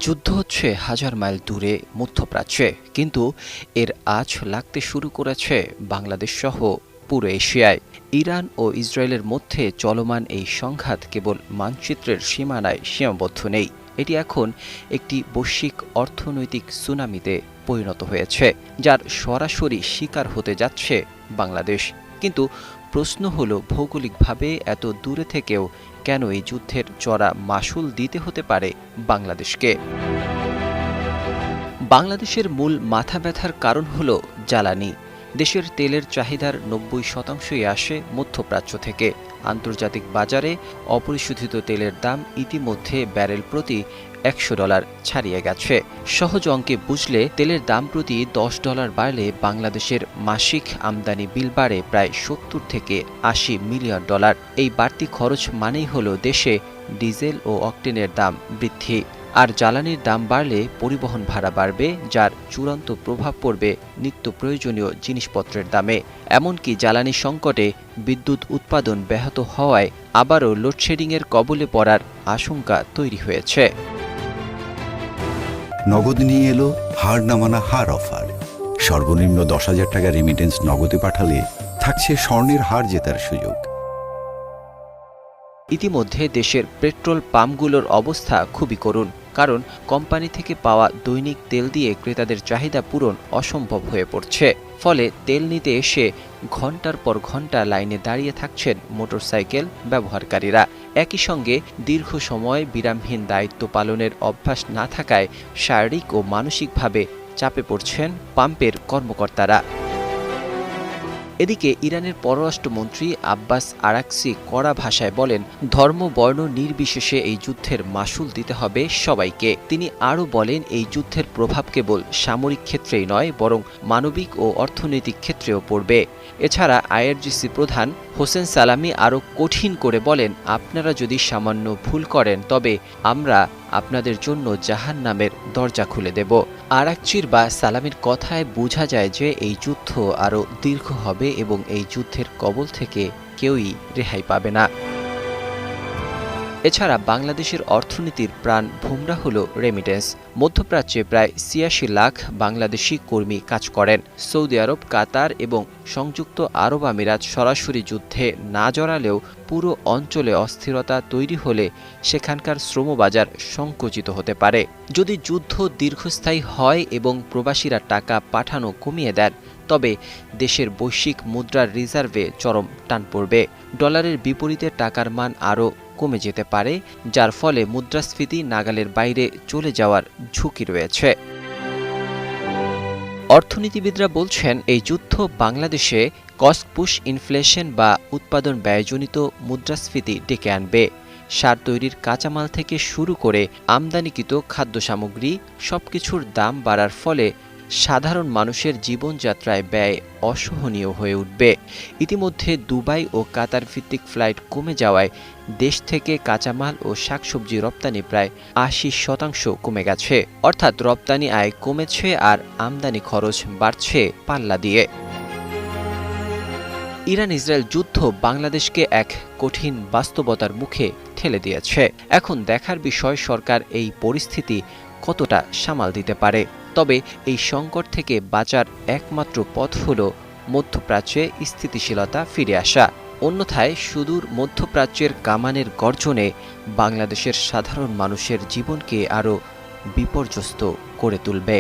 যুদ্ধ হচ্ছে হাজার মাইল দূরে মধ্যপ্রাচ্যে, কিন্তু এর আঁচ লাগতে শুরু করেছে বাংলাদেশ সহ পুরো এশিয়ায়। ইরান ও ইসরায়েলের মধ্যে চলমান এই সংঘাত কেবল মানচিত্রের সীমানায় সীমাবদ্ধ নেই, এটি এখন একটি বৈশ্বিক অর্থনৈতিক সুনামিতে পরিণত হয়েছে, যার সরাসরি শিকার হতে যাচ্ছে বাংলাদেশ। কিন্তু প্রশ্ন হলো, ভৌগোলিকভাবে এত দূরে থেকেও কেন এই যুদ্ধের চড়া মাশুল দিতে হতে পারে বাংলাদেশকে? বাংলাদেশের মূল মাথা ব্যথার কারণ হল জ্বালানি। দেশের তেলের চাহিদার ৯০%ই আসে মধ্যপ্রাচ্য থেকে। আন্তর্জাতিক বাজারে অপরিশোধিত তেলের দাম ইতিমধ্যে ব্যারেল প্রতি $১০০ ছাড়িয়ে গেছে। সহজ অঙ্কে বুঝলে, তেলের দাম প্রতি $১০ বাড়লে বাংলাদেশের মাসিক আমদানি বিল বাড়ে প্রায় $৭০ থেকে $৮০ মিলিয়ন। এই বাড়তি খরচ মানেই হল দেশে ডিজেল ও অকটেনের দাম বৃদ্ধি। আর জ্বালানির দাম বাড়লে পরিবহন ভাড়া বাড়বে, যার চূড়ান্ত প্রভাব পড়বে নিত্য প্রয়োজনীয় জিনিসপত্রের দামে। এমনকি জ্বালানি সংকটে বিদ্যুৎ উৎপাদন ব্যাহত হওয়ায় আবারও লোডশেডিংয়ের কবলে পড়ার আশঙ্কা তৈরি হয়েছে। নগদ নিয়ে এলো হার না মানা হার অফার। সর্বনিম্ন ১০,০০০ টাকা রেমিটেন্স নগদে পাঠালে থাকছে স্বর্ণের হার জেতার সুযোগ। ইতিমধ্যে দেশের পেট্রোল পাম্পগুলোর অবস্থা খুবই করুণ, কারণ কোম্পানি থেকে পাওয়া দৈনিক তেল দিয়ে ক্রেতাদের চাহিদা পূরণ অসম্ভব হয়ে পড়ছে। ফলে তেল নিতে এসে ঘন্টার পর ঘন্টা লাইনে দাঁড়িয়ে থাকছেন মোটরসাইকেল ব্যবহারকারীরা। একই সঙ্গে দীর্ঘ সময় বিরামহীন দায়িত্ব পালনের অভ্যাস না থাকায় শারীরিক ও মানসিকভাবে চাপে পড়ছেন পাম্পের কর্মকর্তারা। এদিকে ইরানের পররাষ্ট্রমন্ত্রী আব্বাস আরাকচি কড়া ভাষায় বলেন, ধর্ম বর্ণ নির্বিশেষে এই যুদ্ধের মাশুল দিতে হবে সবাইকে। তিনি আরও বলেন, এই যুদ্ধের প্রভাব কেবল সামরিক ক্ষেত্রেই নয়, বরং মানবিক ও অর্থনৈতিক ক্ষেত্রেও পড়বে। এছাড়া আইআরজিসি প্রধান হোসেন সালামি আরও কঠিন করে বলেন, আপনারা যদি সামান্য ভুল করেন তবে আমরা আপনাদের জন্য জাহান্নামের দরজা খুলে দেব। আরাকচির বা সালামির কথায় বোঝা যায় যে এই যুদ্ধ আরও দীর্ঘ হবে এবং এই যুদ্ধের কবল থেকে কেউই রেহাই পাবে না। এছাড়া বাংলাদেশের অর্থনীতির প্রাণ ভোমরা হল রেমিটেন্স। মধ্যপ্রাচ্যে প্রায় ৮৬ লাখ বাংলাদেশি কর্মী কাজ করেন। সৌদি আরব, কাতার এবং সংযুক্ত আরব আমিরাত সরাসরি যুদ্ধে না জড়ালেও পুরো অঞ্চলে অস্থিরতা তৈরি হলে সেখানকার শ্রমবাজার সংকুচিত হতে পারে। যদি যুদ্ধ দীর্ঘস্থায়ী হয় এবং প্রবাসীরা টাকা পাঠানো কমিয়ে দেন, তবে দেশের বৈশ্বিক মুদ্রার রিজার্ভে চরম টান পড়বে। ডলারের বিপরীতে টাকার মান আরও কমে যেতে পারে, যার ফলে মুদ্রাস্ফীতি নাগালের বাইরে চলে যাওয়ার ঝুঁকি রয়েছে। অর্থনীতিবিদরা বলছেন, এই যুদ্ধ বাংলাদেশে কস্ট পুশ ইনফ্লেশন বা উৎপাদন ব্যয়জনিত মুদ্রাস্ফীতি ডেকে আনবে। সার তৈরির কাঁচামাল থেকে শুরু করে আমদানিকৃত খাদ্য সামগ্রী সবকিছুর দাম বাড়ার ফলে সাধারণ মানুষের জীবনযাত্রায় ব্যয় অসহনীয় হয়ে উঠবে। ইতিমধ্যে দুবাই ও কাতার ভিত্তিক ফ্লাইট কমে যাওয়ায় দেশ থেকে কাঁচামাল ও শাকসবজি রপ্তানি প্রায় ৮০% কমে গেছে। অর্থাৎ রপ্তানি আয় কমেছে আর আমদানি খরচ বাড়ছে পাল্লা দিয়ে। ইরান ইসরায়েল যুদ্ধ বাংলাদেশকে এক কঠিন বাস্তবতার মুখে ঠেলে দিয়েছে। এখন দেখার বিষয়, সরকার এই পরিস্থিতি কতটা সামাল দিতে পারে। তবে এই সংকট থেকে বাঁচার একমাত্র পথ হল মধ্যপ্রাচ্যে স্থিতিশীলতা ফিরে আসা। অন্যথায় সুদূর মধ্যপ্রাচ্যের কামানের গর্জনে বাংলাদেশের সাধারণ মানুষের জীবনকে আরও বিপর্যস্ত করে তুলবে।